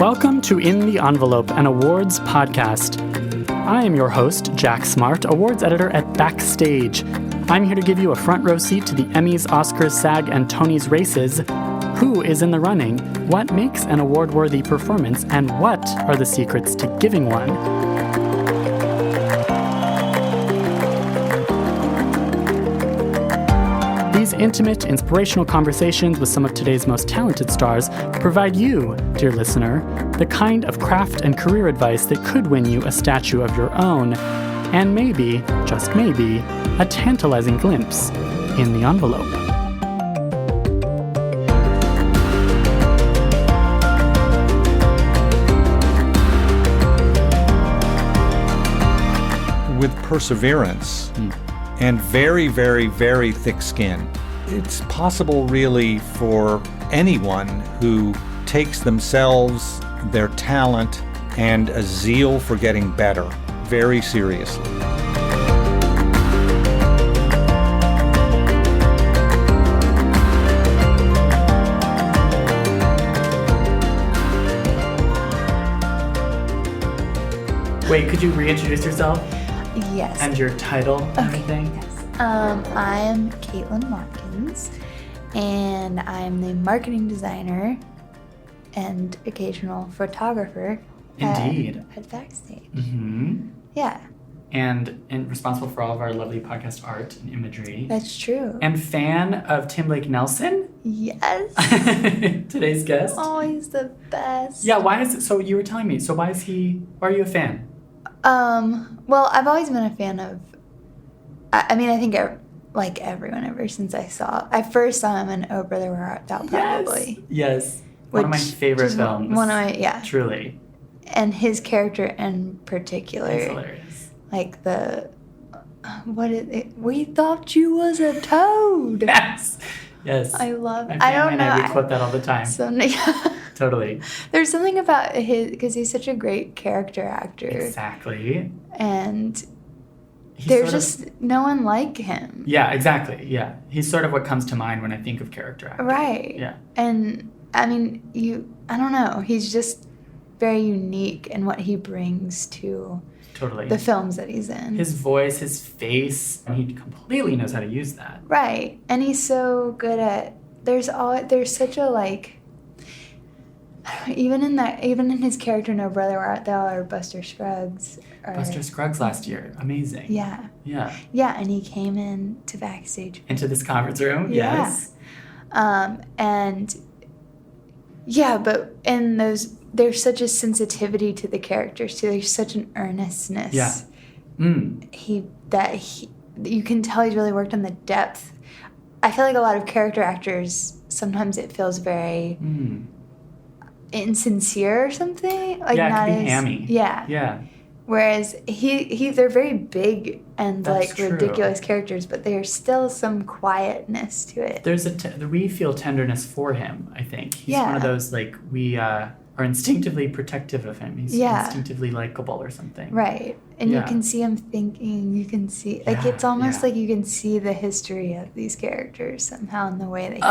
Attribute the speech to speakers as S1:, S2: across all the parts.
S1: Welcome to In the Envelope, an awards podcast. I am your host, Jack Smart, awards editor at Backstage. I'm here to give you a front row seat to the Emmys, Oscars, SAG, and Tonys races. Who is in the running? What makes an award-worthy performance? And what are the secrets to giving one? These intimate, inspirational conversations with some of today's most talented stars provide you, dear listener, the kind of craft and career advice that could win you a statue of your own, and maybe, just maybe, a tantalizing glimpse in the envelope.
S2: With perseverance and very, very, very thick skin, it's possible really for anyone who takes themselves, their talent, and a zeal for getting better very seriously.
S1: Wait, could you reintroduce yourself?
S3: Yes.
S1: And your title and everything?
S3: Yes. I am Caitlin Watkins, and I'm the marketing designer and occasional photographer
S1: Indeed.
S3: at Backstage.
S1: Mm-hmm.
S3: Yeah.
S1: And responsible for all of our lovely podcast art and imagery.
S3: That's true.
S1: And fan of Tim Blake Nelson?
S3: Yes.
S1: Today's guest?
S3: Oh, he's the best.
S1: Yeah, why is it? So you were telling me, so why are you a fan?
S3: Well, I've always been a fan of, I think like everyone ever since I first saw him in Oh Brother Where Art Thou, probably.
S1: Yes. One of my favorite films.
S3: Yeah.
S1: Truly.
S3: And his character in particular.
S1: It's hilarious.
S3: Like we thought you was a toad.
S1: Yes. Yes.
S3: I love it.
S1: I don't know. We quote that all the time. Totally.
S3: There's something about because he's such a great character actor.
S1: Exactly.
S3: And there's just no one like him.
S1: Yeah, exactly. Yeah. He's sort of what comes to mind when I think of character actor.
S3: Right.
S1: Yeah.
S3: And I don't know. He's just very unique in what he brings to the films that he's in. His
S1: voice, his face, and he completely knows how to use that.
S3: Right. And he's so good at there's such a even in his character in Oh Brother Where Art Thou or Buster Scruggs.
S1: Buster Scruggs last year. Amazing.
S3: Yeah.
S1: Yeah.
S3: Yeah, and he came into Backstage.
S1: Into this conference room?
S3: Yeah.
S1: Yes.
S3: And yeah, but in those there's such a sensitivity to the characters too. There's such an earnestness.
S1: Yeah.
S3: You can tell he's really worked on the depth. I feel like a lot of character actors sometimes it feels very insincere or something. Like
S1: yeah,
S3: not
S1: it can be hammy.
S3: Yeah.
S1: Yeah.
S3: Whereas they're very big and
S1: That's true.
S3: ridiculous characters, but there's still some quietness to it.
S1: We feel tenderness for him, I think. He's one of those, we are instinctively protective of him. He's instinctively likable or something.
S3: Right. And you can see him thinking, you can see, it's almost like you can see the history of these characters somehow in the way that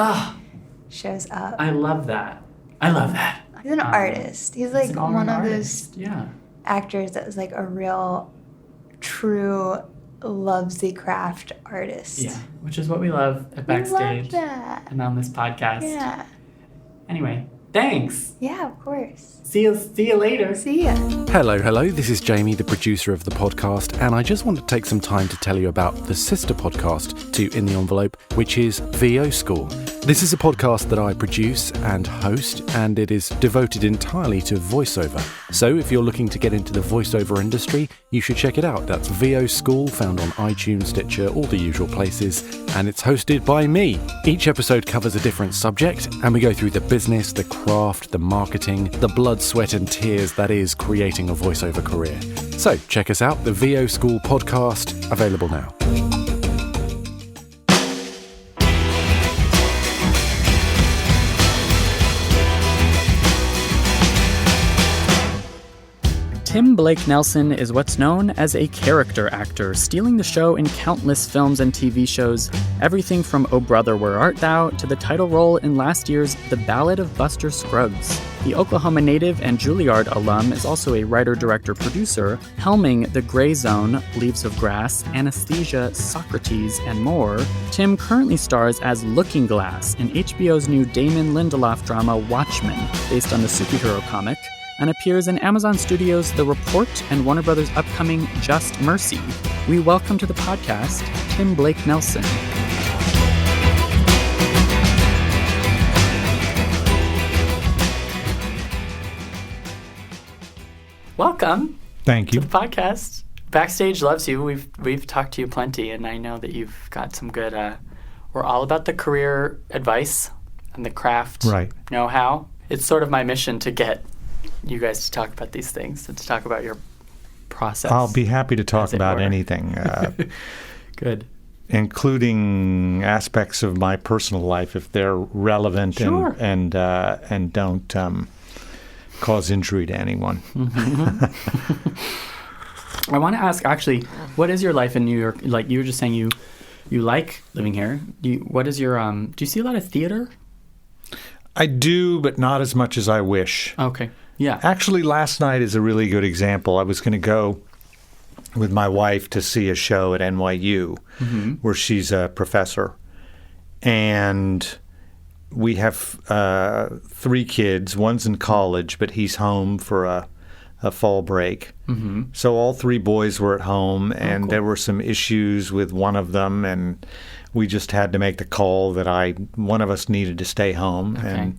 S3: he shows up.
S1: I love that.
S3: He's an artist. He's one of those actors that was a real, true, loves the craft artist.
S1: Yeah, which is what we love at Backstage.
S3: Love that.
S1: And on this podcast.
S3: Yeah.
S1: Anyway, thanks.
S3: Yeah, of course.
S1: See you later.
S3: See ya.
S4: Hello, this is Jamie, the producer of the podcast, and I just want to take some time to tell you about the sister podcast to In the Envelope, which is VO School. This is a podcast that I produce and host, and it is devoted entirely to voiceover. So if you're looking to get into the voiceover industry, you should check it out. That's VO School, found on iTunes, Stitcher, all the usual places, and it's hosted by me. Each episode covers a different subject, and we go through the business, the craft, the marketing, the blood, sweat and tears that is creating a voiceover career. So check us out, the VO School podcast, available now.
S1: Tim Blake Nelson is what's known as a character actor, stealing the show in countless films and TV shows, everything from Oh Brother, Where Art Thou to the title role in last year's The Ballad of Buster Scruggs. The Oklahoma native and Juilliard alum is also a writer, director, producer, helming The Gray Zone, Leaves of Grass, Anesthesia, Socrates, and more. Tim currently stars as Looking Glass in HBO's new Damon Lindelof drama Watchmen, based on the superhero comic, and appears in Amazon Studios' The Report and Warner Brothers' upcoming Just Mercy. We welcome to the podcast Tim Blake Nelson. Welcome.
S2: Thank you.
S1: To the podcast. Backstage loves you. We've talked to you plenty, and I know that you've got some good. We're all about the career advice and the craft know-how. It's sort of my mission to get you guys to talk about these things and to talk about your process.
S2: I'll be happy to talk about anything.
S1: Good.
S2: Including aspects of my personal life if they're relevant and don't cause injury to anyone.
S1: I want to ask, actually, what is your life in New York? Like you were just saying, you like living here. What is your? Do you see a lot of theater?
S2: I do, but not as much as I wish.
S1: Okay. Yeah.
S2: Actually, last night is a really good example. I was going to go with my wife to see a show at NYU where she's a professor. And we have 3 kids. One's in college, but he's home for a fall break. So all 3 boys were at home, and there were some issues with one of them, and we just had to make the call that one of us needed to stay home.
S1: Okay.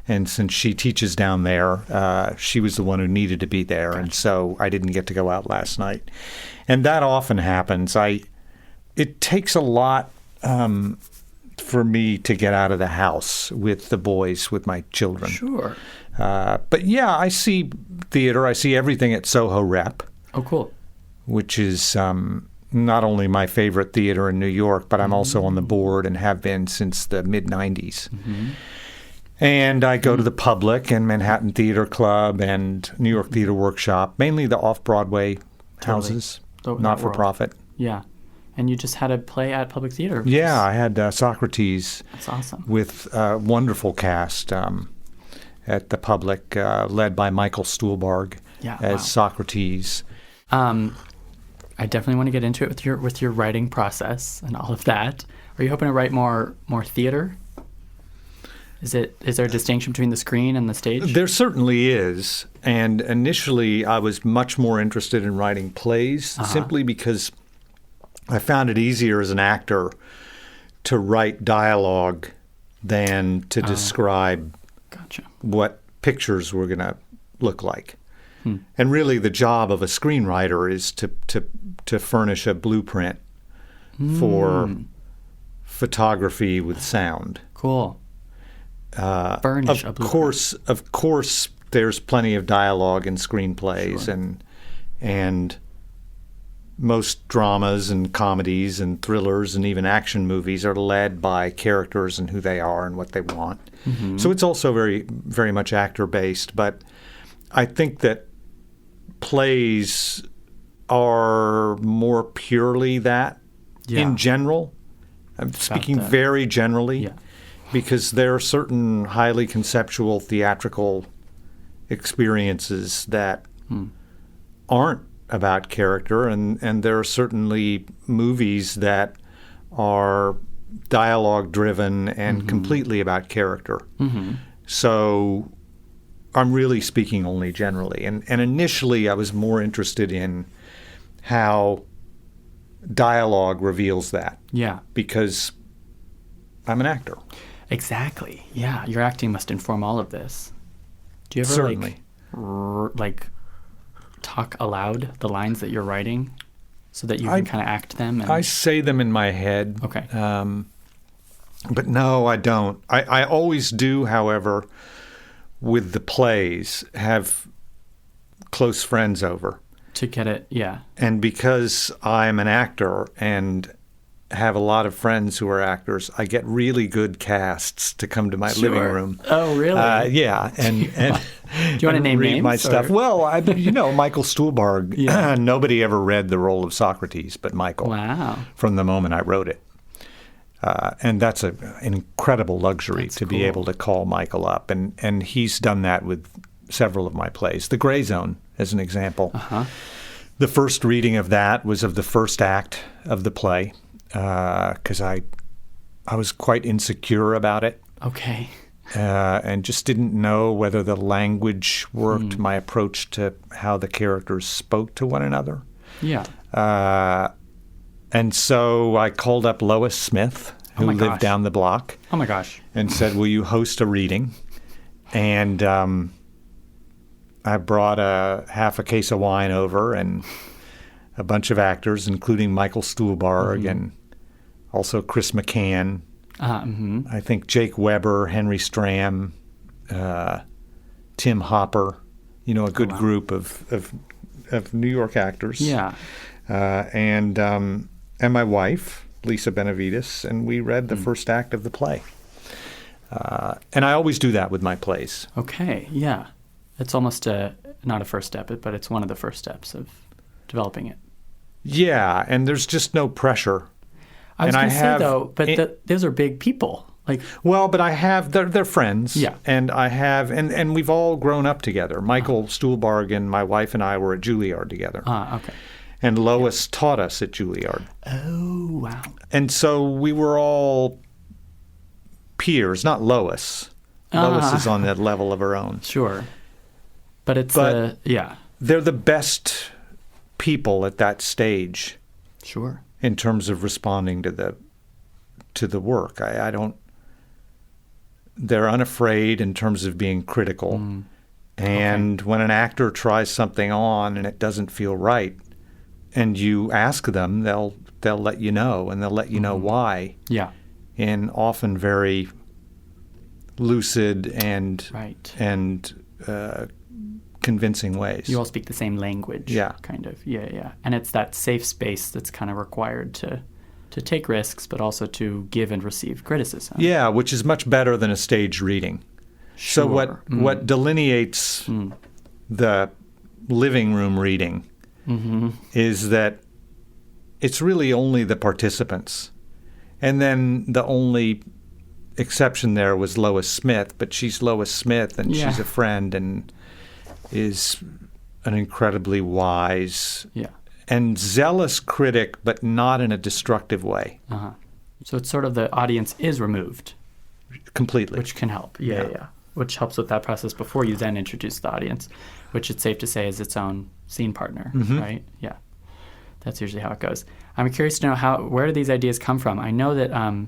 S2: And since she teaches down there, she was the one who needed to be there, and so I didn't get to go out last night. And that often happens. It takes a lot for me to get out of the house with the boys, with my children.
S1: Sure.
S2: But yeah, I see theater. I see everything at Soho Rep.
S1: Oh, cool.
S2: Which is not only my favorite theater in New York, but I'm also on the board and have been since the mid-'90s. And I go to the Public and Manhattan Theater Club and New York Theater Workshop, mainly the off-Broadway houses, not for profit.
S1: Yeah. And you just had a play at Public Theater.
S2: Yeah, I had Socrates.
S1: That's awesome.
S2: With a wonderful cast at the Public, led by Michael Stuhlbarg as Socrates.
S1: I definitely want to get into it with your writing process and all of that. Are you hoping to write more theater? Is there a distinction between the screen and the stage?
S2: There certainly is. And initially, I was much more interested in writing plays, simply because I found it easier as an actor to write dialogue than to describe what pictures were going to look like. And really, the job of a screenwriter is to furnish a blueprint for photography with sound.
S1: Cool. Furnish a blueprint.
S2: Of course, there's plenty of dialogue in screenplays, and most dramas and comedies and thrillers and even action movies are led by characters and who they are and what they want. So it's also very, very much actor-based. But I think that plays are more purely that in general. I'm speaking very generally because there are certain highly conceptual theatrical experiences that aren't about character, and there are certainly movies that are dialogue-driven and completely about character. So I'm really speaking only generally. And initially I was more interested in how dialogue reveals that. Yeah. Because I'm an actor.
S1: Exactly. Yeah. Your acting must inform all of this. Do you ever
S2: Certainly.
S1: like talk aloud the lines that you're writing so that you can kind of act them?
S2: I say them in my head.
S1: Okay.
S2: But no, I don't. I always do, however, with the plays, have close friends over.
S1: To get it, yeah.
S2: And because I'm an actor and have a lot of friends who are actors, I get really good casts to come to my living room.
S1: Oh, really?
S2: Yeah. And
S1: do you want to name
S2: read
S1: names?
S2: my stuff? Well, Michael Stuhlbarg. Nobody ever read the role of Socrates but Michael.
S1: Wow.
S2: From the moment I wrote it. And that's an incredible luxury
S1: That's
S2: to be
S1: cool.
S2: able to call Michael up. And he's done that with several of my plays. The Gray Zone, as an example. The first reading of that was of the first act of the play, because I was quite insecure about it.
S1: Okay.
S2: And just didn't know whether the language worked, my approach to how the characters spoke to one another.
S1: Yeah.
S2: And so I called up Lois Smith, who
S1: my
S2: lived
S1: gosh.
S2: down the block,
S1: Oh my gosh.
S2: and said, will you host a reading? And I brought half a case of wine over and a bunch of actors, including Michael Stuhlbarg and also Chris McCann. I think Jake Weber, Henry Stram, Tim Hopper, a good group of New York actors.
S1: Yeah.
S2: And my wife, Lisa Benavides, and we read the first act of the play. And I always do that with my plays.
S1: Okay. Yeah. It's almost not a first step, but it's one of the first steps of developing it.
S2: Yeah, and there's just no pressure.
S1: I was
S2: And
S1: going to say, though, but those are big people. Like,
S2: well, but I have, they're friends.
S1: Yeah.
S2: And I have, and we've all grown up together. Michael Stuhlbarg and my wife and I were at Juilliard together.
S1: okay.
S2: And Lois taught us at Juilliard.
S1: Oh, wow.
S2: And so we were all peers, not Lois. Lois is on that level of her own.
S1: Sure. But it's, yeah.
S2: They're the best people at that stage.
S1: Sure.
S2: In terms of responding to the work. I don't. They're unafraid in terms of being critical. And when an actor tries something on and it doesn't feel right, and you ask them, they'll let you know, and they'll let you know why.
S1: Yeah.
S2: In often very lucid and convincing ways.
S1: You all speak the same language.
S2: Yeah.
S1: Kind of. Yeah. And it's that safe space that's kind of required to take risks, but also to give and receive criticism.
S2: Yeah, which is much better than a staged reading.
S1: Sure.
S2: So what delineates the living room reading is that it's really only the participants. And then the only exception there was Lois Smith, but she's Lois Smith and she's a friend and is an incredibly wise and zealous critic, but not in a destructive way.
S1: So it's sort of the audience is removed.
S2: Completely.
S1: Which can help. Yeah. Which helps with that process before you then introduce the audience, which it's safe to say is its own scene partner, right? Yeah. That's usually how it goes. I'm curious to know where do these ideas come from? I know that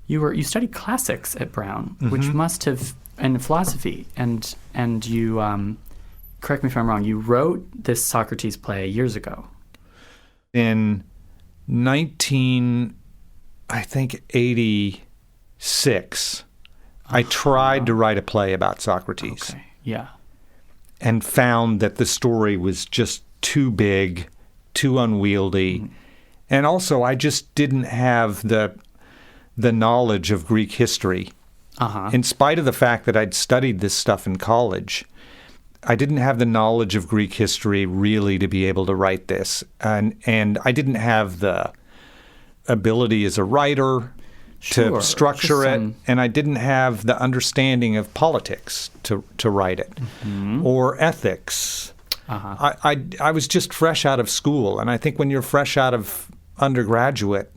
S1: you studied classics at Brown, which must have, and philosophy, and you, correct me if I'm wrong, you wrote this Socrates play years ago.
S2: In 1986, I tried to write a play about Socrates.
S1: Okay. Yeah.
S2: And found that the story was just too big, too unwieldy. And also, I just didn't have the knowledge of Greek history. In spite of the fact that I'd studied this stuff in college, I didn't have the knowledge of Greek history really to be able to write this. And I didn't have the ability as a writer to structure it, and I didn't have the understanding of politics to write it, or ethics. I was just fresh out of school, and I think when you're fresh out of undergraduate,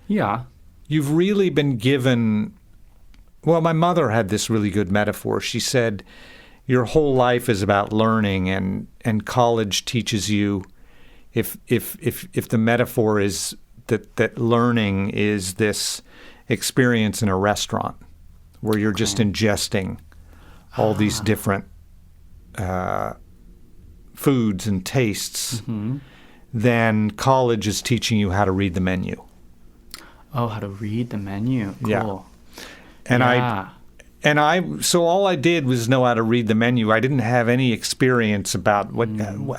S2: you've really been given. Well, my mother had this really good metaphor. She said, "Your whole life is about learning, and college teaches you." If the metaphor is that learning is this experience in a restaurant where you're just ingesting all these different foods and tastes, then college is teaching you how to read the menu.
S1: Oh, how to read the menu. Cool.
S2: Yeah. So all I did was know how to read the menu. I didn't have any experience about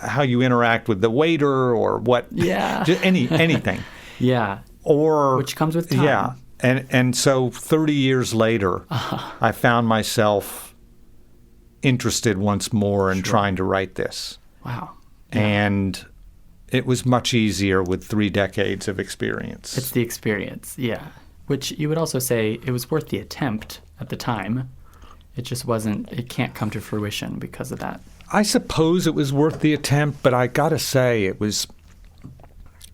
S2: how you interact with the waiter or what. Yeah. Anything.
S1: Yeah.
S2: Or
S1: which comes with time.
S2: Yeah. And so 30 years later, I found myself interested once more in trying to write this.
S1: Wow.
S2: Yeah. And it was much easier with 3 decades of experience.
S1: It's the experience, yeah. which you would also say it was worth the attempt at the time. It just wasn't, it can't come to fruition because of that.
S2: I suppose it was worth the attempt, but I gotta say it was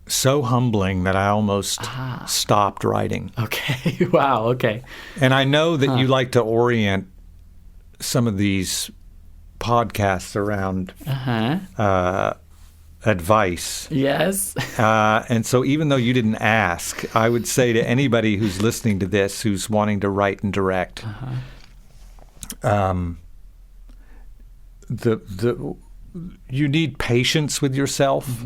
S2: so humbling that I almost stopped writing.
S1: Okay. Wow. Okay.
S2: And I know that you like to orient some of these podcasts around advice.
S1: Yes.
S2: And so even though you didn't ask, I would say to anybody who's listening to this, who's wanting to write and direct, you need patience with yourself,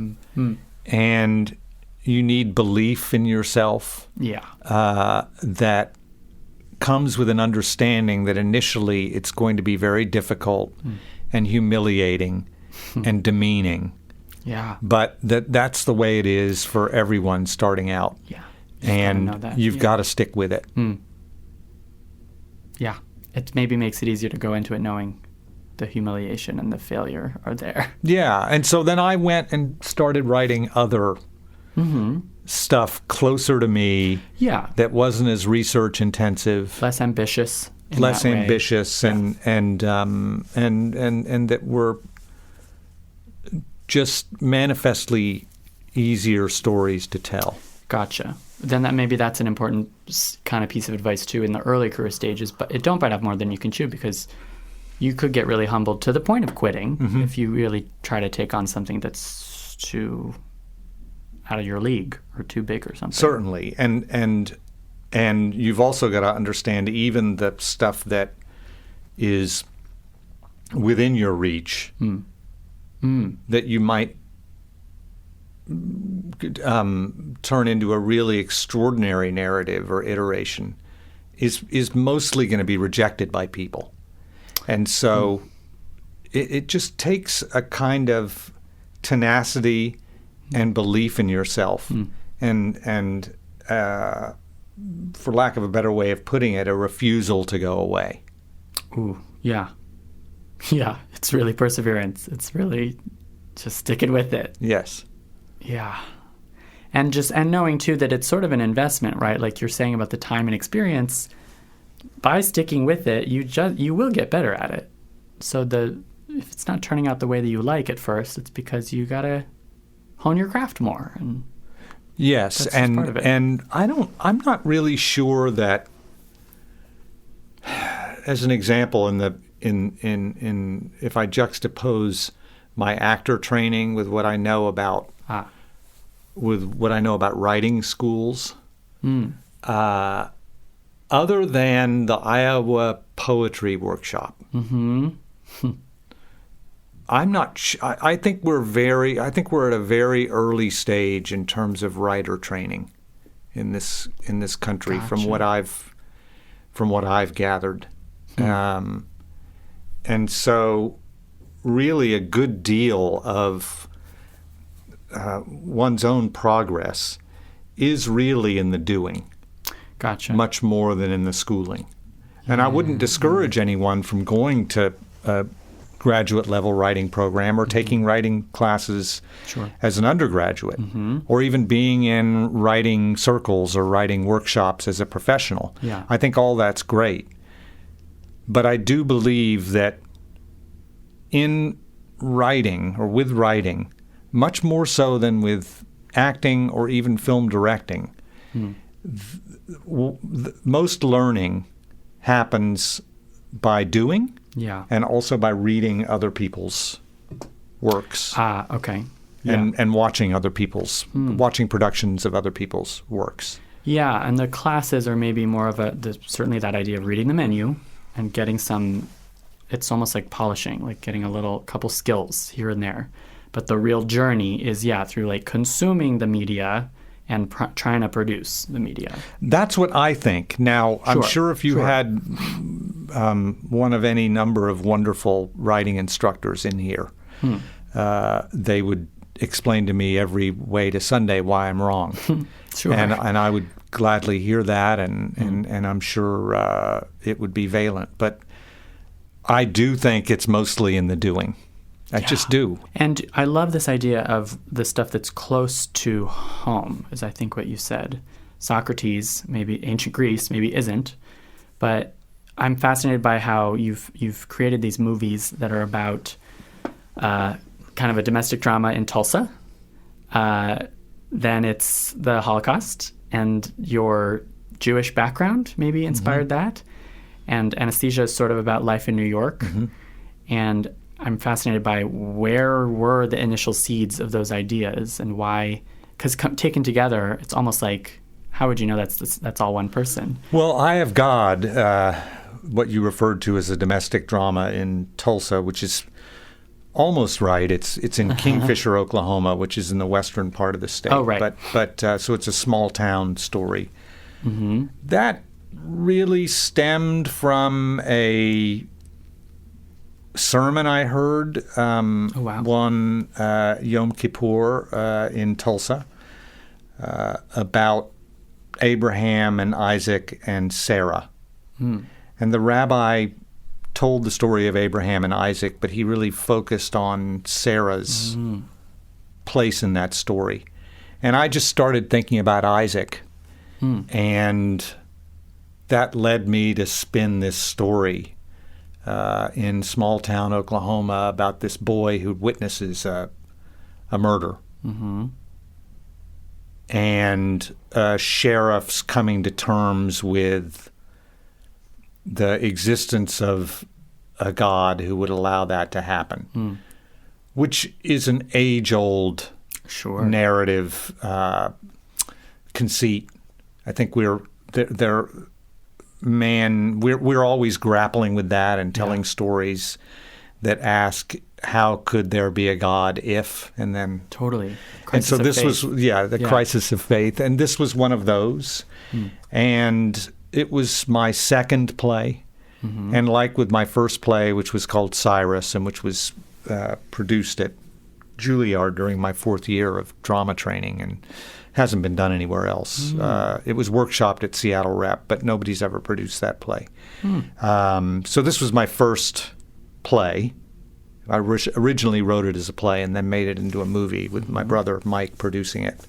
S2: and you need belief in yourself.
S1: Yeah.
S2: That comes with an understanding that initially it's going to be very difficult and humiliating and demeaning.
S1: Yeah.
S2: But that's the way it is for everyone starting out.
S1: Yeah.
S2: And you've got to stick with it.
S1: Yeah. It maybe makes it easier to go into it knowing the humiliation and the failure are there.
S2: Yeah. And so then I went and started writing other stuff closer to me.
S1: Yeah.
S2: That wasn't as research intensive.
S1: Less ambitious.
S2: And that were just manifestly easier stories to tell.
S1: Gotcha. Then that's an important kind of piece of advice too in the early career stages, but don't bite off more than you can chew, because you could get really humbled to the point of quitting if you really try to take on something that's too out of your league or too big or something.
S2: Certainly. And you've also got to understand even the stuff that is within your reach that you might turn into a really extraordinary narrative or iteration is mostly going to be rejected by people. And so it just takes a kind of tenacity and belief in yourself and for lack of a better way of putting it, a refusal to go away.
S1: Ooh, yeah. Yeah, it's really perseverance. It's really just sticking with it.
S2: Yes.
S1: Yeah. And knowing too that it's sort of an investment, right? Like you're saying about the time and experience, by sticking with it, you will get better at it. So if it's not turning out the way that you like at first, it's because you got to hone your craft more. And
S2: yes,
S1: that's part of it.
S2: And I'm not really sure that, as an example, in if I juxtapose my actor training with what I know about writing schools, other than the Iowa Poetry Workshop, I'm not. I think we're at a very early stage in terms of writer training in this country.
S1: Gotcha.
S2: From what I've gathered, and so really a good deal of one's own progress is really in the doing.
S1: Gotcha.
S2: Much more than in the schooling. And I wouldn't discourage anyone from going to a graduate level writing program or taking writing classes as an undergraduate, or even being in writing circles or writing workshops as a professional.
S1: Yeah.
S2: I think all that's great. But I do believe that in writing, or with writing, much more so than with acting or even film directing, most learning happens by doing, and also by reading other people's works.
S1: Okay. Yeah.
S2: And watching other people's watching productions of other people's works.
S1: Yeah, and the classes are maybe more of certainly that idea of reading the menu and getting some. It's almost like polishing, like getting a couple skills here and there. But the real journey is through like consuming the media and trying to produce the media. That's
S2: what I think. Now, I'm sure if you had one of any number of wonderful writing instructors in here, they would explain to me every way to Sunday why I'm wrong. And I would gladly hear that, and I'm sure it would be valent. But I do think it's mostly in the doing. I just do.
S1: And I love this idea of the stuff that's close to home, is I think what you said. Socrates, maybe ancient Greece, maybe isn't. But I'm fascinated by how you've created these movies that are about kind of a domestic drama in Tulsa. Then it's the Holocaust, and your Jewish background maybe inspired that. And Anesthesia is sort of about life in New York. And I'm fascinated by where were the initial seeds of those ideas and why, because taken together, it's almost like, how would you know that's all one person?
S2: Well, Eye of God, what you referred to as a domestic drama in Tulsa, which is almost right. It's in Kingfisher, Oklahoma, which is in the western part of the state.
S1: Oh, right.
S2: But so it's a small town story. That really stemmed from a sermon I heard one Yom Kippur in Tulsa about Abraham and Isaac and Sarah. And the rabbi told the story of Abraham and Isaac, but he really focused on Sarah's place in that story. And I just started thinking about Isaac, and that led me to spin this story in small town Oklahoma about this boy who witnesses a murder. And sheriffs coming to terms with the existence of a God who would allow that to happen, which is an age-old narrative conceit. I think we're always grappling with that and telling stories that ask, how could there be a God if, and then
S1: totally.
S2: And so this was the crisis of faith, and this was one of those. And it was my second play, and like with my first play, which was called Cyrus, and which was produced at Juilliard during my fourth year of drama training, and hasn't been done anywhere else. It was workshopped at Seattle Rep, but nobody's ever produced that play. So this was my first play. I originally wrote it as a play and then made it into a movie with my brother Mike producing it.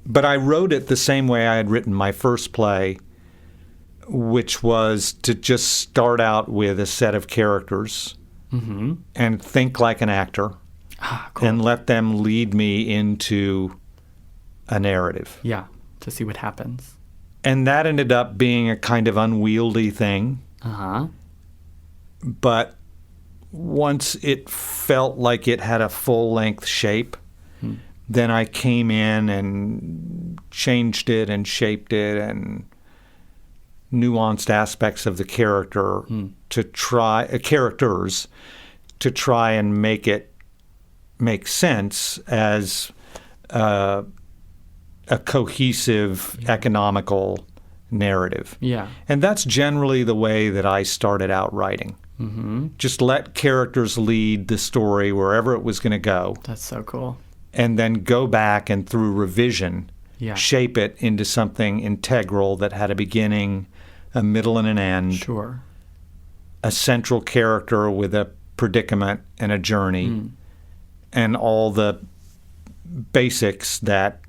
S2: But I wrote it the same way I had written my first play, which was to just start out with a set of characters and think like an actor. Cool. And let them lead me into a narrative.
S1: Yeah, to see what happens.
S2: And that ended up being a kind of unwieldy thing. But once it felt like it had a full-length shape, then I came in and changed it and shaped it and nuanced aspects of the character to try and make it make sense as a cohesive, economical narrative. And that's generally the way that I started out writing. Just let characters lead the story wherever it was going to go.
S1: That's so cool.
S2: And then go back and through revision, shape it into something integral that had a beginning, a middle, and an end. A central character with a predicament and a journey. And all the basics that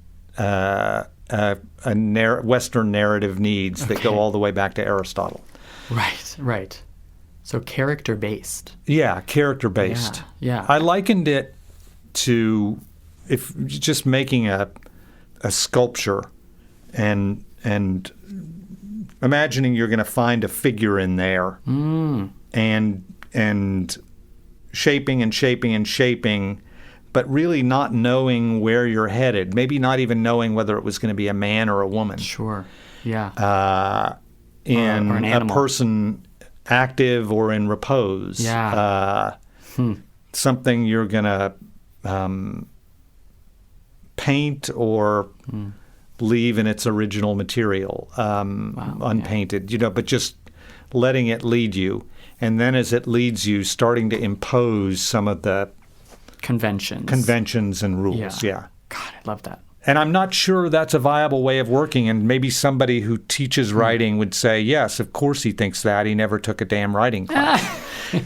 S2: Western narrative needs that go all the way back to Aristotle.
S1: Right. So character-based.
S2: Yeah, character-based.
S1: Yeah.
S2: I likened it to if just making a sculpture and imagining you're going to find a figure in there and shaping and shaping and shaping, but really not knowing where you're headed. Maybe not even knowing whether it was going to be a man or a woman.
S1: In
S2: or an animal. A person active or in repose. Something you're going to paint or leave in its original material, unpainted, but just letting it lead you. And then as it leads you, starting to impose some of the conventions and rules. God,
S1: I love that.
S2: And I'm not sure that's a viable way of working. And maybe somebody who teaches writing would say, yes, of course he thinks that. He never took a damn writing class.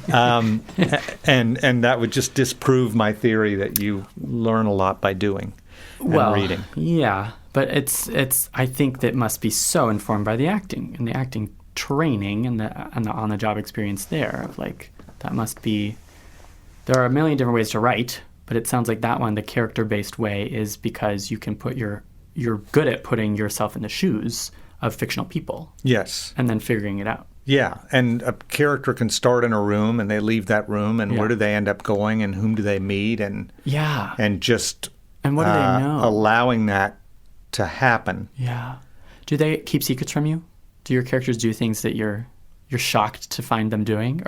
S2: And that would just disprove my theory that you learn a lot by doing and reading.
S1: Yeah. But it's I think that must be so informed by the acting and the acting training and the on-the-job experience there. Of like, that must be, there are a million different ways to write, but it sounds like that one, the character-based way, is because you can put you're good at putting yourself in the shoes of fictional people.
S2: Yes.
S1: And then figuring it out.
S2: Yeah, and a character can start in a room and they leave that room, and where do they end up going, and whom do they meet, and just
S1: and what do they know?
S2: Allowing that to happen.
S1: Yeah. Do they keep secrets from you? Do your characters do things that you're shocked to find them doing?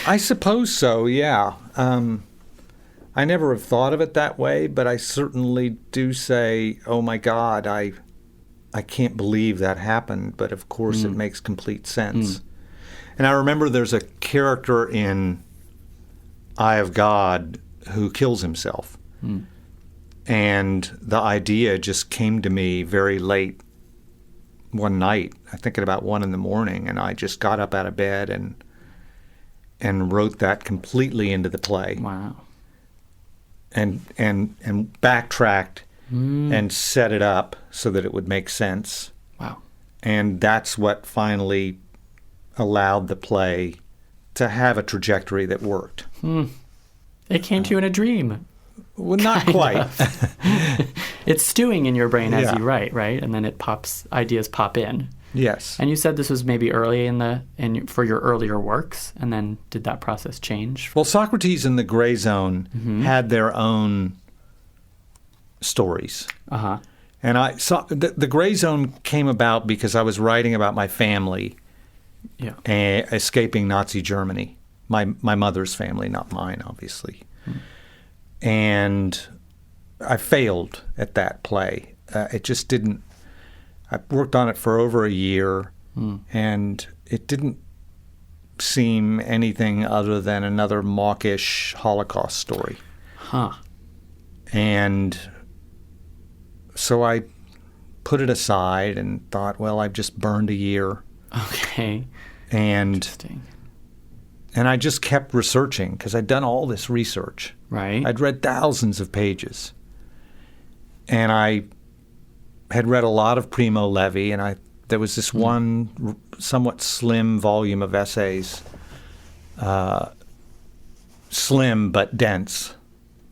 S2: I suppose so. Yeah. I never have thought of it that way, but I certainly do say, "Oh my God, I can't believe that happened." But of course, it makes complete sense. And I remember there's a character in Eye of God who kills himself. And the idea just came to me very late one night, I think at about 1 a.m, and I just got up out of bed and wrote that completely into the play.
S1: Wow.
S2: And backtracked and set it up so that it would make sense.
S1: Wow.
S2: And that's what finally allowed the play to have a trajectory that worked.
S1: It came to you in a dream.
S2: Well, not quite.
S1: It's stewing in your brain as you write, right? And then ideas pop in.
S2: Yes.
S1: And you said this was maybe early for your earlier works, and then did that process change?
S2: Well, Socrates and the Gray Zone had their own stories.
S1: Uh-huh.
S2: And I saw the Gray Zone came about because I was writing about my family escaping Nazi Germany. My mother's family, not mine, obviously. And I failed at that play. It just didn't. I worked on it for over a year, and it didn't seem anything other than another mawkish Holocaust story.
S1: Huh.
S2: And so I put it aside and thought, well, I've just burned a year.
S1: Okay.
S2: And
S1: interesting.
S2: And I just kept researching because I'd done all this research.
S1: Right.
S2: I'd read thousands of pages. And I had read a lot of Primo Levi, and there was this one somewhat slim volume of essays, slim but dense.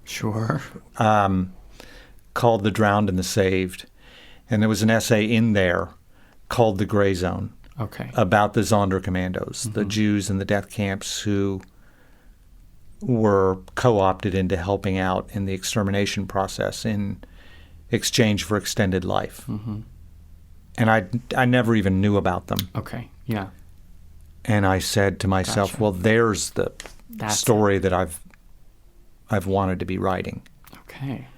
S1: Sure.
S2: Called The Drowned and the Saved. And there was an essay in there called The Gray Zone.
S1: Okay.
S2: About the Sonderkommandos, the Jews in the death camps who were co-opted into helping out in the extermination process in exchange for extended life. And I never even knew about them.
S1: Okay, yeah.
S2: And I said to myself,
S1: Gotcha.
S2: well, there's the story that I've wanted to be writing.
S1: Okay.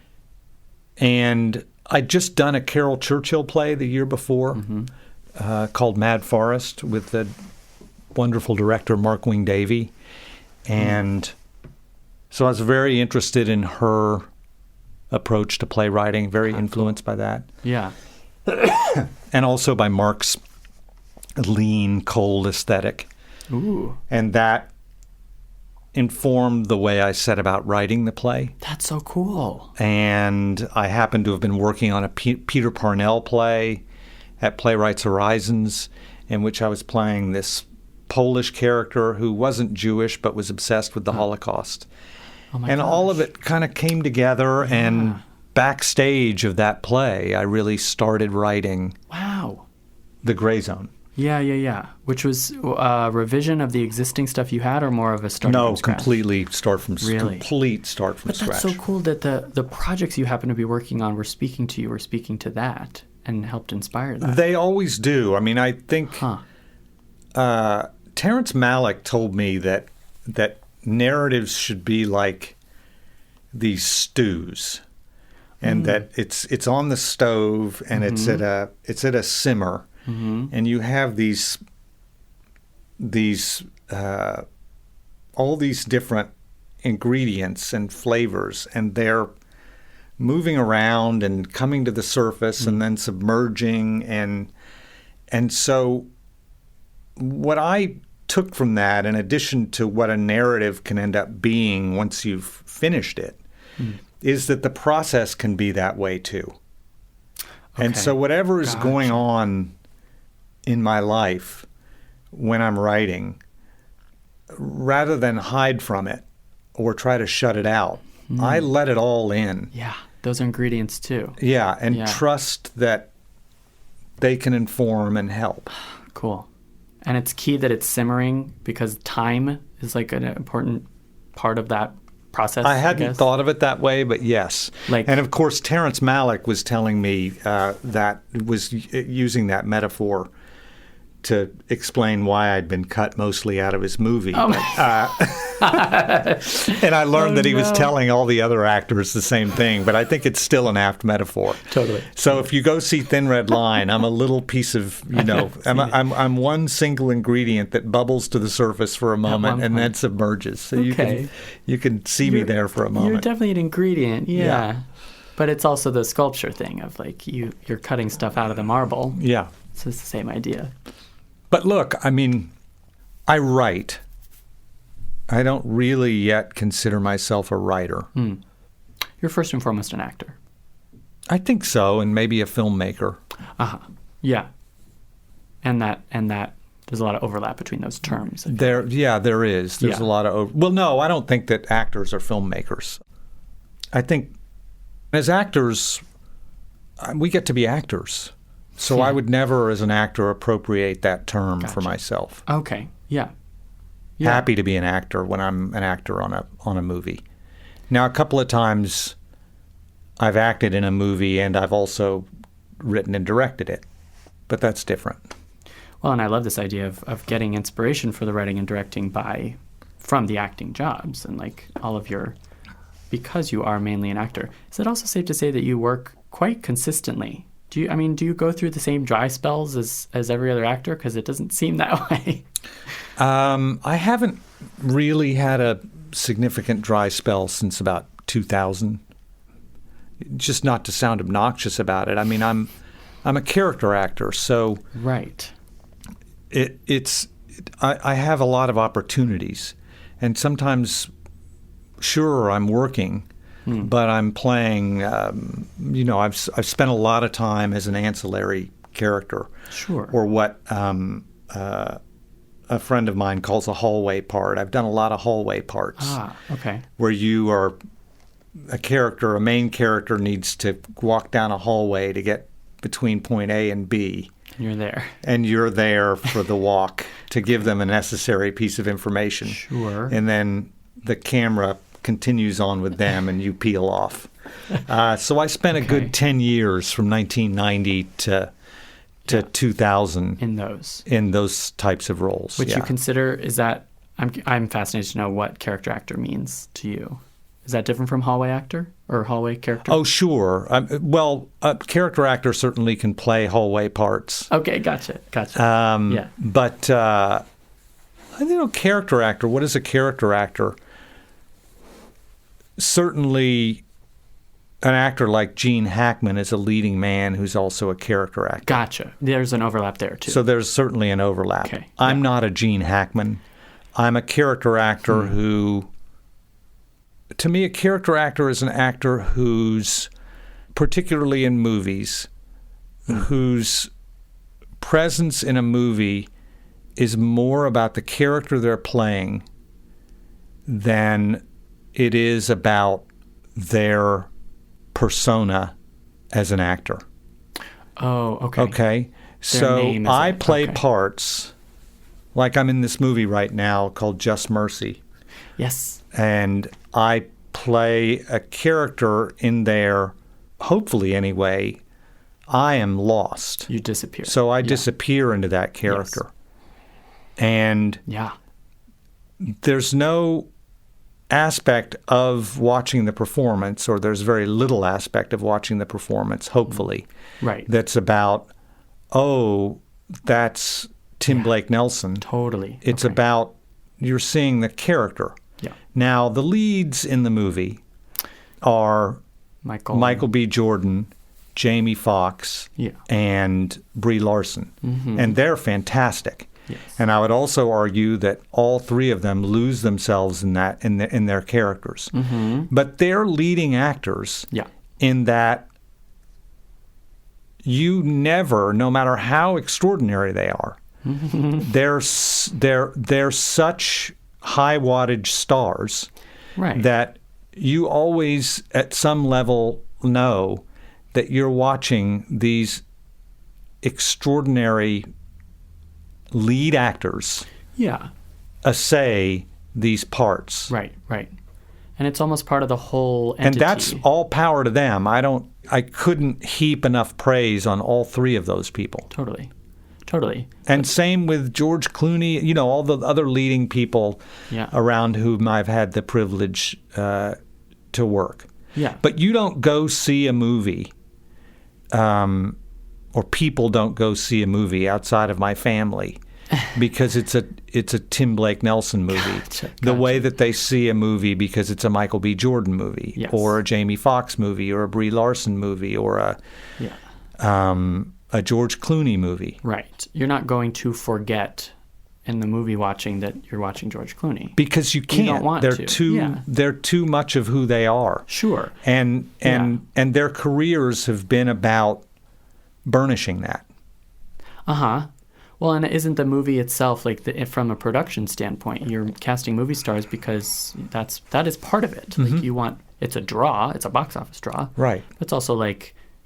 S2: And I'd just done a Carol Churchill play the year before. Called Mad Forest with the wonderful director Mark Wing Davey. And so I was very interested in her approach to playwriting, very influenced by that.
S1: Yeah.
S2: And also by Mark's lean, cold aesthetic.
S1: Ooh.
S2: And that informed the way I set about writing the play.
S1: That's so cool.
S2: And I happened to have been working on a Peter Parnell play at Playwrights Horizons, in which I was playing this Polish character who wasn't Jewish but was obsessed with the Holocaust.
S1: Oh my
S2: and
S1: gosh.
S2: all of it kind of came together, and backstage of that play, I really started writing The Gray Zone.
S1: Yeah. Which was a revision of the existing stuff you had, or more of a start from scratch?
S2: No, completely start from complete start from scratch.
S1: But that's so cool that the projects you happen to be working on were speaking to that and helped inspire that.
S2: They always do. I mean, I think Terrence Malick told me that narratives should be like these stews, and that it's on the stove and it's at a simmer, and you have these all these different ingredients and flavors, and they're moving around and coming to the surface and then submerging, and so what I took from that, in addition to what a narrative can end up being once you've finished it, is that the process can be that way too. And so whatever is going on in my life when I'm writing, rather than hide from it or try to shut it out, I let it all in.
S1: Yeah, those are ingredients too.
S2: Yeah, and trust that they can inform and help.
S1: Cool. And it's key that it's simmering because time is like an important part of that process.
S2: I hadn't thought of it that way, but yes. And of course, Terrence Malick was telling me that was using that metaphor to explain why I'd been cut mostly out of his movie. And I learned that he was telling all the other actors the same thing, but I think it's still an apt metaphor.
S1: Totally.
S2: So if you go see Thin Red Line, I'm a little piece of, I'm one single ingredient that bubbles to the surface for a moment and then submerges. So you can see me there for a moment.
S1: You're definitely an ingredient, yeah. But it's also the sculpture thing of like you're cutting stuff out of the marble.
S2: Yeah.
S1: So it's the same idea.
S2: But look, I mean, I write. I don't really yet consider myself a writer.
S1: You're first and foremost an actor.
S2: I think so, and maybe a filmmaker.
S1: Yeah. And that there's a lot of overlap between those terms.
S2: There is. There's a lot of well, no, I don't think that actors are filmmakers. I think as actors, we get to be actors. So I would never, as an actor, appropriate that term for myself.
S1: Okay. Yeah.
S2: Happy to be an actor when I'm an actor on a movie. Now, a couple of times I've acted in a movie and I've also written and directed it, but that's different.
S1: Well, and I love this idea of getting inspiration for the writing and directing from the acting jobs and like all of because you are mainly an actor. Is it also safe to say that you work quite consistently? Do you go through the same dry spells as every other actor? Because it doesn't seem that way.
S2: I haven't really had a significant dry spell since about 2000. Just not to sound obnoxious about it. I mean, I'm a character actor, so I have a lot of opportunities, and sometimes, sure, I'm working. But I'm playing, I've spent a lot of time as an ancillary character.
S1: Sure.
S2: Or what a friend of mine calls a hallway part. I've done a lot of hallway parts.
S1: Okay.
S2: Where you are a main character needs to walk down a hallway to get between point A and B.
S1: You're there.
S2: And you're there for the walk to give them a necessary piece of information.
S1: Sure.
S2: And then the camera continues on with them and you peel off. So I spent a good 10 years from 1990 to 2000 in those types of roles.
S1: Which you consider, is that, I'm fascinated to know what character actor means to you. Is that different from hallway actor or hallway character? Oh,
S2: sure. A character actor certainly can play hallway parts.
S1: Okay, gotcha.
S2: But, character actor, what is a character actor? Certainly, an actor like Gene Hackman is a leading man who's also a character actor.
S1: Gotcha. There's an overlap there, too.
S2: So there's certainly an overlap.
S1: Okay.
S2: I'm not a Gene Hackman. I'm a character actor who... To me, a character actor is an actor who's, particularly in movies, whose presence in a movie is more about the character they're playing than it is about their persona as an actor.
S1: Oh, okay.
S2: Okay. So I play parts, like I'm in this movie right now called Just Mercy.
S1: Yes.
S2: And I play a character in there, hopefully anyway, I am lost.
S1: You disappear.
S2: So I disappear into that character. Yes. And there's no aspect of watching the performance, or there's very little aspect of watching the performance, hopefully, that's about, that's Tim Blake Nelson.
S1: Totally.
S2: It's about, you're seeing the character.
S1: Yeah.
S2: Now, the leads in the movie are Michael B. Jordan, Jamie Foxx, and Brie Larson. Mm-hmm. And they're fantastic.
S1: Yes.
S2: And I would also argue that all three of them lose themselves in their characters. Mm-hmm. But they're leading actors in that you never, no matter how extraordinary they are, they're such high wattage stars that you always, at some level, know that you're watching these extraordinary lead actors essay these parts.
S1: Right. And it's almost part of the whole entity.
S2: And that's all power to them. I couldn't heap enough praise on all three of those people.
S1: Totally.
S2: And same with George Clooney, all the other leading people around whom I've had the privilege to work.
S1: Yeah.
S2: But you don't go see a movie, or people don't go see a movie outside of my family because it's a Tim Blake Nelson movie. Gotcha. The way that they see a movie because it's a Michael B. Jordan movie, or a Jamie Foxx movie, or a Brie Larson movie, or a George Clooney movie.
S1: Right. You're not going to forget in the movie watching that you're watching George Clooney.
S2: Because you can't.
S1: You don't want to.
S2: They're too much of who they are.
S1: Sure.
S2: And their careers have been about burnishing that.
S1: Uh-huh. Well, and isn't the movie itself, from a production standpoint, you're casting movie stars because that is part of it.
S2: Mm-hmm.
S1: It's a draw, it's a box office draw.
S2: Right.
S1: It's also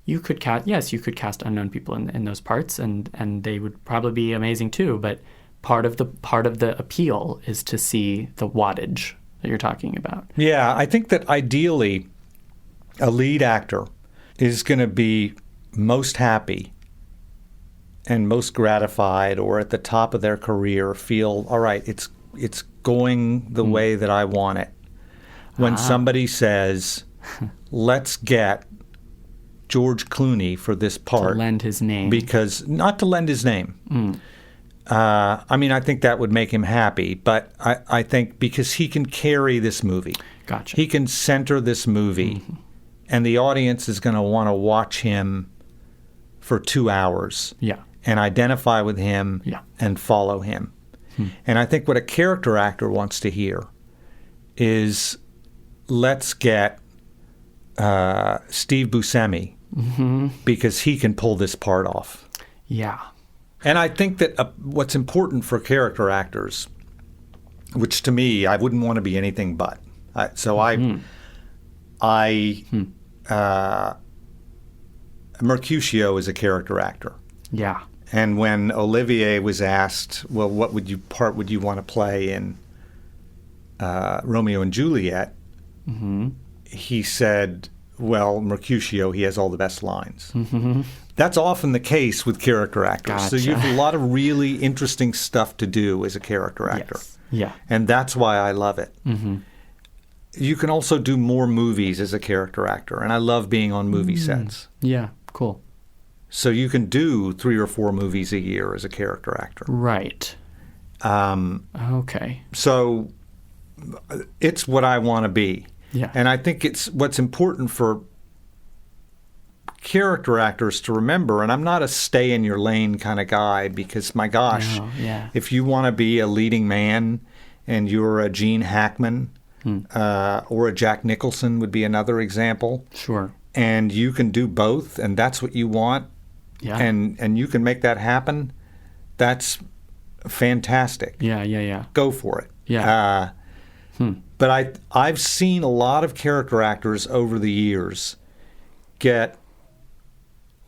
S1: you could cast unknown people in those parts, and they would probably be amazing too. But part of the appeal is to see the wattage that you're talking about.
S2: Yeah, I think that ideally, a lead actor is going to be most happy and most gratified, or at the top of their career, feel all right. It's going the way that I want it. When somebody says, "Let's get George Clooney for this part,"
S1: to lend his name,
S2: not to lend his name. I think that would make him happy, but I think because he can carry this movie.
S1: Gotcha.
S2: He can center this movie, and the audience is going to want to watch him for 2 hours.
S1: Yeah.
S2: And identify with him and follow him. And I think what a character actor wants to hear is, let's get Steve Buscemi because he can pull this part off.
S1: Yeah.
S2: And I think that what's important for character actors, which to me, I wouldn't want to be anything but. Mercutio is a character actor.
S1: Yeah.
S2: And when Olivier was asked, well, what part would you want to play in Romeo and Juliet? He said, well, Mercutio, he has all the best lines. That's often the case with character actors.
S1: Gotcha.
S2: So you have a lot of really interesting stuff to do as a character actor.
S1: Yes. Yeah.
S2: And that's why I love it. You can also do more movies as a character actor, and I love being on movie sets.
S1: Yeah, cool.
S2: So you can do 3 or 4 movies a year as a character actor.
S1: Right. Okay.
S2: So it's what I want to be.
S1: Yeah.
S2: And I think it's what's important for character actors to remember, and I'm not a stay-in-your-lane kind of guy because, my gosh, if you want to be a leading man and you're a Gene Hackman or a Jack Nicholson would be another example.
S1: Sure.
S2: And you can do both, and that's what you want, and you can make that happen, that's fantastic.
S1: Yeah.
S2: Go for it.
S1: Yeah.
S2: But I've seen a lot of character actors over the years get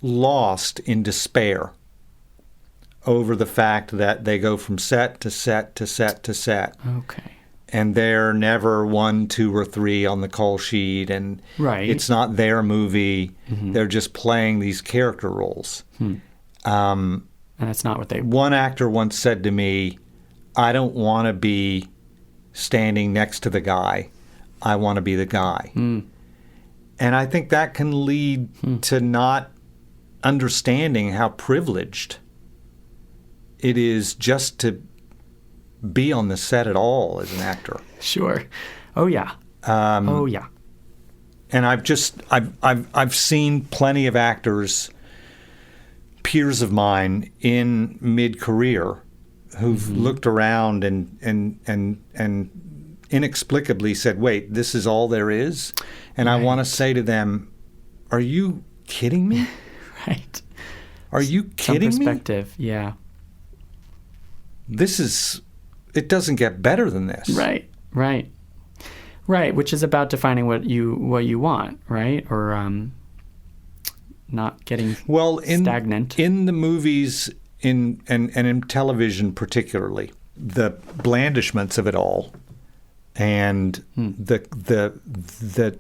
S2: lost in despair over the fact that they go from set to set to set to set.
S1: Okay.
S2: And they're never 1, 2, or 3 on the call sheet, and it's not their movie. They're just playing these character roles.
S1: And that's not what they...
S2: One actor once said to me, I don't want to be standing next to the guy. I want to be the guy. And I think that can lead to not understanding how privileged it is just to be on the set at all as an actor.
S1: Sure. Oh yeah.
S2: And I've seen plenty of actors, peers of mine in mid-career, who've looked around and inexplicably said, "Wait, this is all there is?" And I want to say to them, "Are you kidding me?"
S1: Right.
S2: Are you kidding
S1: some
S2: me?
S1: perspective, yeah.
S2: It doesn't get better than this.
S1: Right, which is about defining what you want, right? Or not getting stagnant.
S2: In the movies, and in television particularly, the blandishments of it all, and the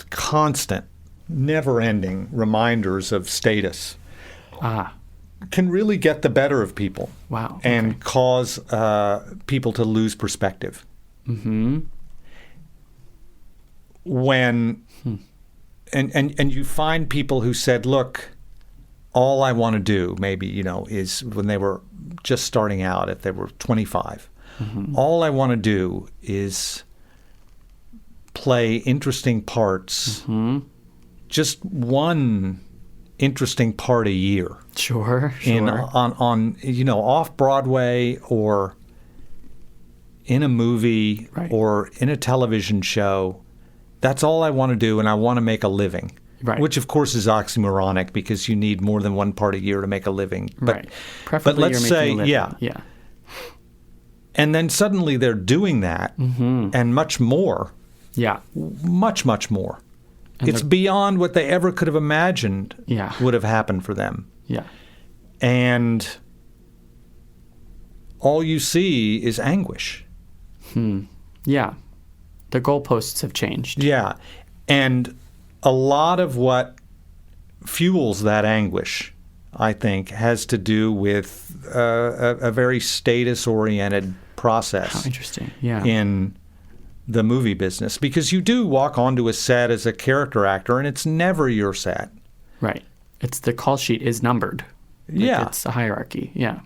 S2: constant, never-ending reminders of status can really get the better of people.
S1: Wow.
S2: And cause people to lose perspective.
S1: Mm-hmm.
S2: When and you find people who said, look, all I want to do maybe, is when they were just starting out, if they were 25, all I want to do is play interesting parts, just one interesting part a year.
S1: Sure.
S2: On off Broadway or in a movie or in a television show. That's all I want to do, and I want to make a living.
S1: Right.
S2: Which, of course, is oxymoronic because you need more than one part a year to make a living.
S1: But, preferably
S2: but let's say,
S1: a living. Yeah.
S2: And then suddenly they're doing that and much more.
S1: Yeah.
S2: Much, much more.
S1: And
S2: it's beyond what they ever could have imagined would have happened for them.
S1: Yeah.
S2: And all you see is anguish.
S1: Yeah. The goalposts have changed.
S2: Yeah. And a lot of what fuels that anguish, I think, has to do with a very status-oriented process.
S1: How interesting. Yeah.
S2: In the movie business. Because you do walk onto a set as a character actor, and it's never your set.
S1: Right. The call sheet is numbered. It's a hierarchy. Yeah.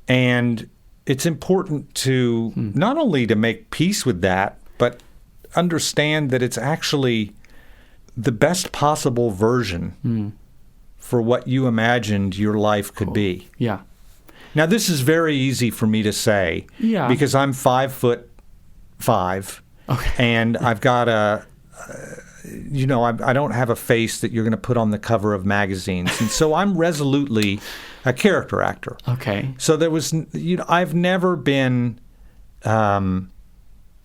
S2: And it's important to not only to make peace with that, but understand that it's actually the best possible version for what you imagined your life could be.
S1: Yeah.
S2: Now, this is very easy for me to say because I'm 5'5", and I've got I don't have a face that you're going to put on the cover of magazines, and so I'm resolutely a character actor.
S1: Okay.
S2: So there was, I've never been.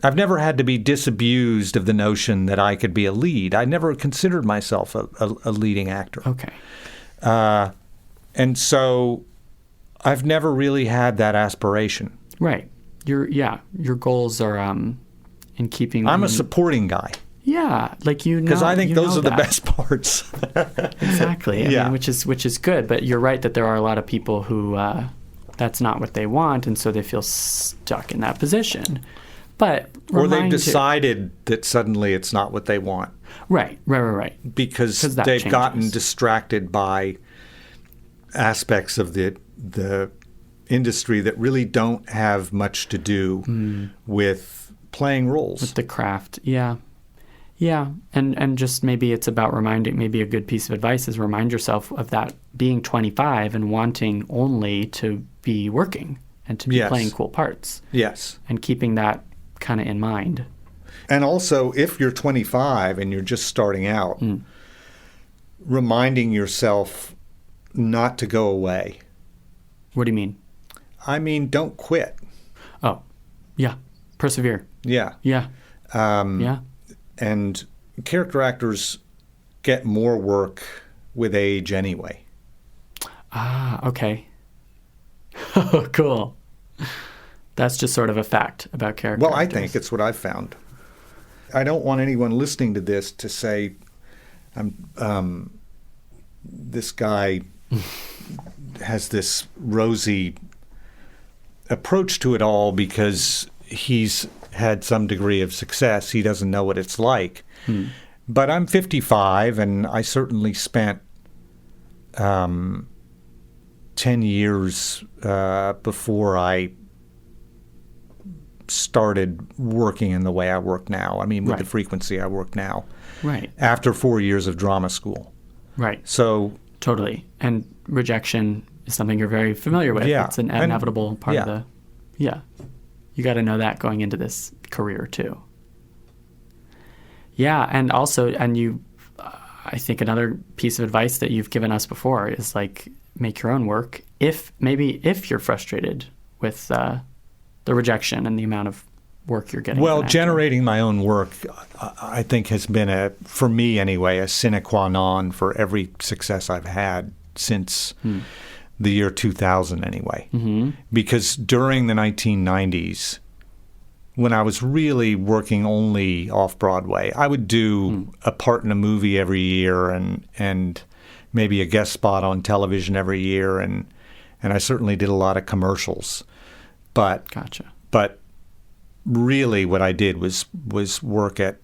S2: I've never had to be disabused of the notion that I could be a lead. I never considered myself a leading actor.
S1: Okay.
S2: And so I've never really had that aspiration.
S1: Right. Your goals are in keeping.
S2: I'm a supporting guy.
S1: Yeah,
S2: because I think those are the best parts.
S1: Exactly. I mean, which is good. But you're right that there are a lot of people who that's not what they want, and so they feel stuck in that position. Or
S2: they've decided that suddenly it's not what they want.
S1: Right.
S2: Because they've gotten distracted by aspects of the industry that really don't have much to do with playing roles.
S1: With the craft, yeah. And just maybe it's about maybe a good piece of advice is remind yourself of that being 25 and wanting only to be working and to be playing cool parts.
S2: Yes.
S1: And keeping that kind of in mind.
S2: And also, if you're 25 and you're just starting out, reminding yourself not to go away.
S1: What do you mean?
S2: I mean, don't quit.
S1: Oh, yeah. Persevere.
S2: Yeah.
S1: Yeah.
S2: And character actors get more work with age anyway.
S1: Ah, okay. Oh, cool. That's just sort of a fact about character actors.
S2: I think it's what I've found. I don't want anyone listening to this to say, this guy has this rosy approach to it all because he's had some degree of success. He doesn't know what it's like. But I'm 55, and I certainly spent 10 years before I started working in the way I work now. I mean, with the frequency I work now.
S1: Right.
S2: After 4 years of drama school.
S1: Right.
S2: So
S1: totally. And rejection is something you're very familiar with.
S2: Yeah.
S1: It's an inevitable part of the... Yeah. You got to know that going into this career, too. Yeah, and also, I think another piece of advice that you've given us before is make your own work if you're frustrated with the rejection and the amount of work you're getting.
S2: Well, generating my own work, I think, has been, for me anyway, a sine qua non for every success I've had since the year 2000 anyway. Mm-hmm. Because during the 1990s, when I was really working only off-Broadway, I would do a part in a movie every year and maybe a guest spot on television every year, and I certainly did a lot of commercials. But
S1: Gotcha.
S2: But really, what I did was work at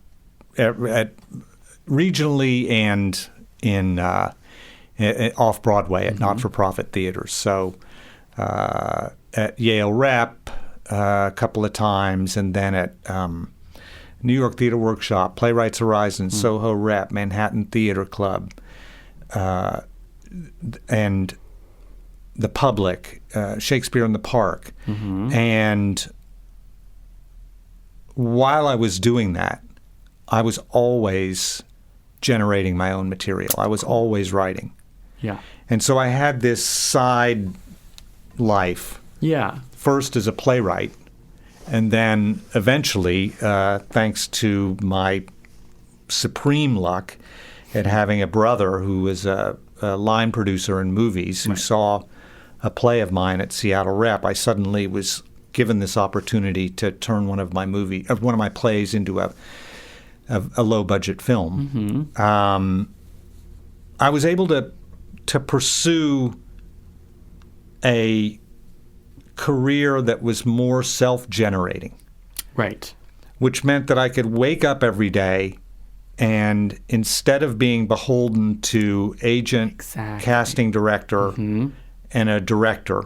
S2: regionally and in off Broadway at not-for-profit theaters. So at Yale Rep a couple of times, and then at New York Theater Workshop, Playwrights Horizon, Soho Rep, Manhattan Theater Club, and the Public, Shakespeare in the Park, and while I was doing that, I was always generating my own material. I was always writing.
S1: Yeah.
S2: And so I had this side life.
S1: Yeah.
S2: First as a playwright, and then eventually, thanks to my supreme luck at having a brother who was a line producer in movies who saw a play of mine at Seattle Rep, I suddenly was given this opportunity to turn one of my plays into a low budget film. I was able to pursue a career that was more self-generating.
S1: Right.
S2: Which meant that I could wake up every day and instead of being beholden to agent, casting director, and a director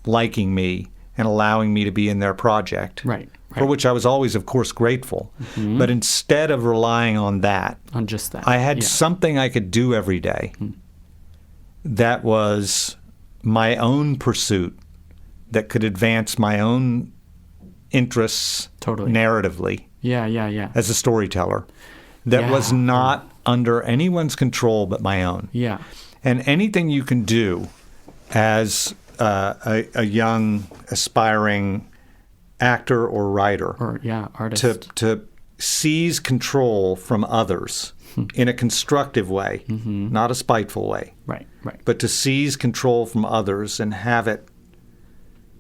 S2: liking me and allowing me to be in their project, for which I was always, of course, grateful. But instead of relying on that, I had something I could do every day that was my own pursuit that could advance my own interests narratively as a storyteller that was not under anyone's control but my own.
S1: Yeah.
S2: And anything you can do as a young, aspiring actor or writer
S1: or artist
S2: to seize control from others in a constructive way, not a spiteful way.
S1: Right.
S2: But to seize control from others and have it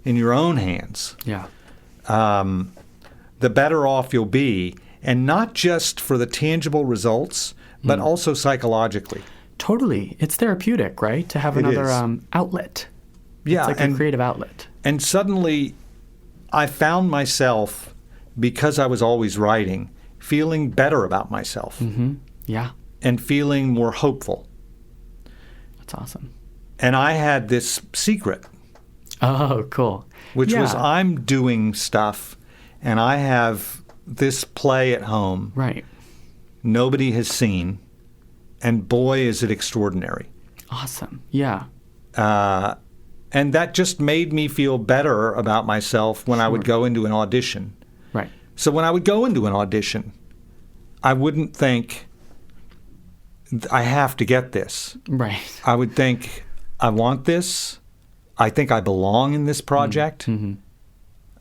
S2: in your own hands.
S1: Yeah.
S2: The better off you'll be, and not just for the tangible results, but also psychologically.
S1: Totally. It's therapeutic, right? To have another outlet.
S2: Yeah.
S1: It's like a creative outlet.
S2: And suddenly I found myself, because I was always writing, feeling better about myself.
S1: Yeah.
S2: And feeling more hopeful.
S1: That's awesome.
S2: And I had this secret.
S1: Oh, cool.
S2: Which was I'm doing stuff, and I have this play at home.
S1: Right.
S2: Nobody has seen, and boy, is it extraordinary.
S1: Awesome. Yeah.
S2: And that just made me feel better about myself when I would go into an audition.
S1: Right.
S2: So when I would go into an audition, I wouldn't think, I have to get this.
S1: Right.
S2: I would think, I want this. I think I belong in this project.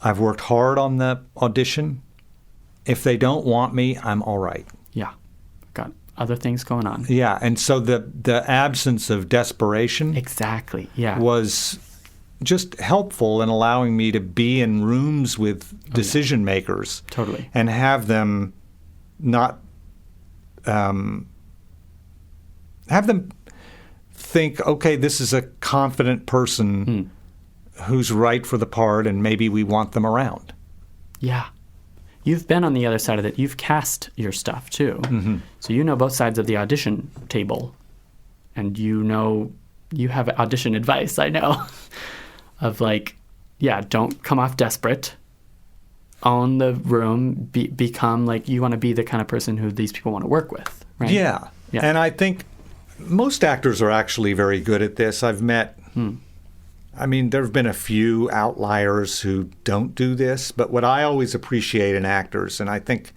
S2: I've worked hard on the audition. If they don't want me, I'm all right.
S1: Yeah. Got other things going on.
S2: Yeah, and so the absence of desperation was just helpful in allowing me to be in rooms with decision makers.
S1: Totally.
S2: And have them not have them think, okay, this is a confident person who's right for the part, and maybe we want them around.
S1: Yeah. You've been on the other side of it. You've cast your stuff, too. So you know both sides of the audition table. And you have audition advice, I know, of don't come off desperate. Own the room. Become you want to be the kind of person who these people want to work with, right?
S2: Yeah. And I think most actors are actually very good at this. I've met, there have been a few outliers who don't do this, but what I always appreciate in actors, and I think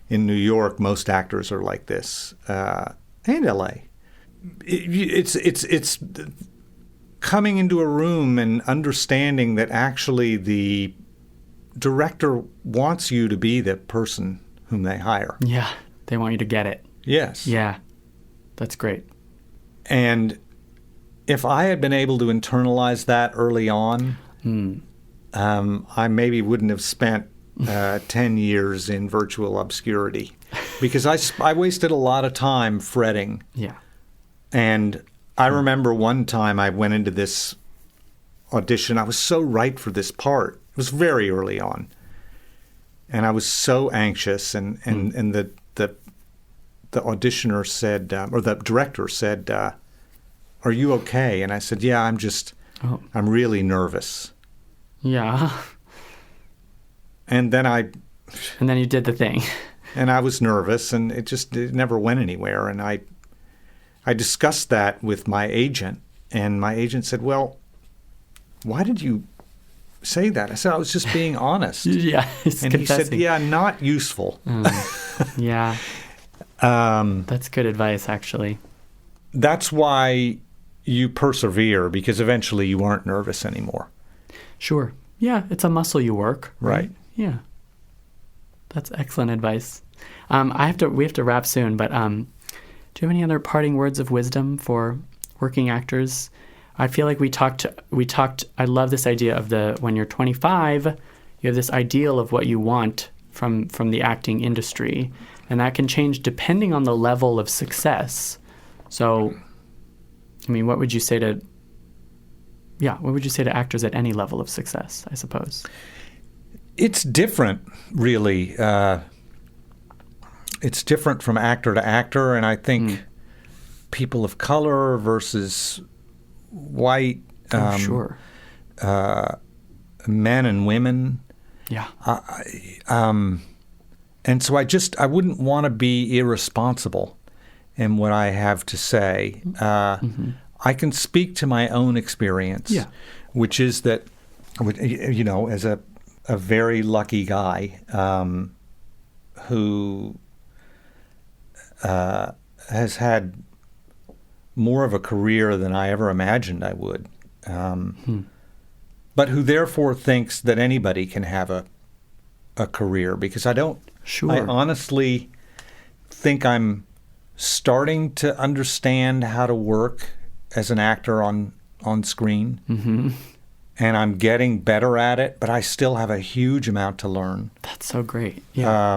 S2: in New York most actors are like this, and LA, it's coming into a room and understanding that actually the director wants you to be the person whom they hire.
S1: Yeah, they want you to get it.
S2: Yes.
S1: Yeah, that's great.
S2: And if I had been able to internalize that early on, I maybe wouldn't have spent 10 years in virtual obscurity, because I wasted a lot of time fretting.
S1: Yeah.
S2: And I remember one time I went into this audition. I was so right for this part. It was very early on. And I was so anxious, and the auditioner said, or the director said, "Are you okay?" And I said, "Yeah, I'm really nervous."
S1: Yeah.
S2: And then
S1: you did the thing.
S2: And I was nervous, and it never went anywhere. And I discussed that with my agent, and my agent said, "Well, why did you say that?" I said, "I was just being honest."
S1: Yeah.
S2: And he said, "Yeah, not useful."
S1: Yeah. That's good advice, actually.
S2: That's why you persevere, because eventually you aren't nervous anymore.
S1: Sure. Yeah, it's a muscle you work.
S2: Right.
S1: Yeah. That's excellent advice. We have to wrap soon, but do you have any other parting words of wisdom for working actors? I feel like we talked, I love this idea of when you're 25, you have this ideal of what you want from the acting industry, and that can change depending on the level of success. So, I mean, what would you say to actors at any level of success, I suppose?
S2: It's different, really. It's different from actor to actor, and I think people of color versus white,
S1: sure.
S2: Men and women.
S1: Yeah.
S2: And so I wouldn't want to be irresponsible in what I have to say. I can speak to my own experience, which is that, as a very lucky guy who has had more of a career than I ever imagined I would, but who therefore thinks that anybody can have a career, because I don't.
S1: Sure.
S2: I honestly think I'm starting to understand how to work as an actor on screen. And I'm getting better at it, but I still have a huge amount to learn.
S1: That's so great. Yeah.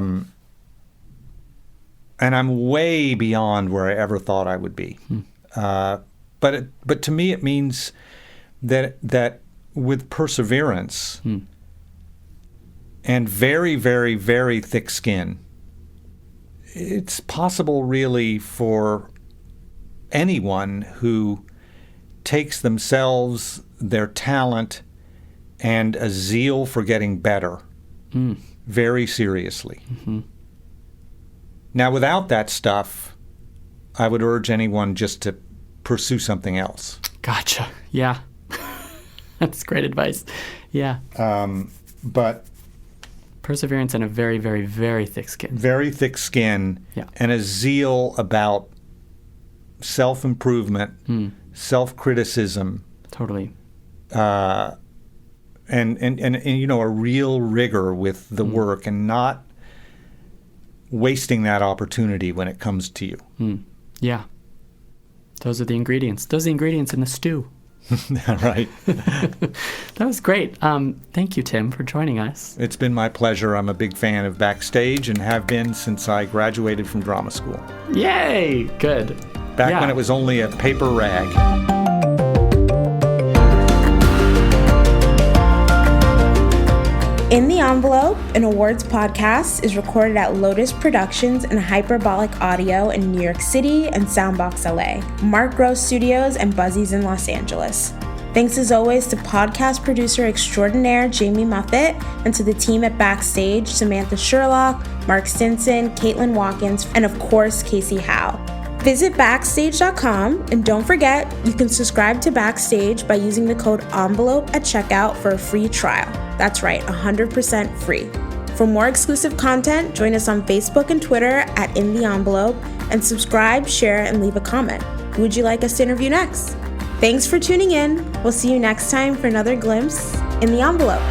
S2: And I'm way beyond where I ever thought I would be. But to me, it means that with perseverance and very, very, very thick skin, it's possible really for anyone who takes themselves, their talent, and a zeal for getting better very seriously. Now, without that stuff, I would urge anyone just to pursue something else.
S1: Gotcha. Yeah. That's great advice. Yeah.
S2: But
S1: perseverance and a very, very, very thick skin.
S2: Very thick skin, and a zeal about self-improvement, self-criticism.
S1: Totally.
S2: And a real rigor with the work, and not wasting that opportunity when it comes to you.
S1: Yeah. Those are the ingredients. Those are the ingredients in the stew.
S2: Right.
S1: That was great. Thank you, Tim, for joining us.
S2: It's been my pleasure. I'm a big fan of Backstage and have been since I graduated from drama school.
S1: Yay! Good.
S2: Back when it was only a paper rag.
S5: In the Envelope, an awards podcast, is recorded at Lotus Productions and Hyperbolic Audio in New York City and Soundbox LA, Mark Gross Studios, and Buzzies in Los Angeles. Thanks as always to podcast producer extraordinaire Jamie Muffett, and to the team at Backstage, Samantha Sherlock, Mark Stinson, Caitlin Watkins, and of course Kasey Howe. Visit Backstage.com, and don't forget, you can subscribe to Backstage by using the code ENVELOPE at checkout for a free trial. That's right, 100% free. For more exclusive content, join us on Facebook and Twitter at In the Envelope, and subscribe, share, and leave a comment. Who would you like us to interview next? Thanks for tuning in. We'll see you next time for another glimpse in the envelope.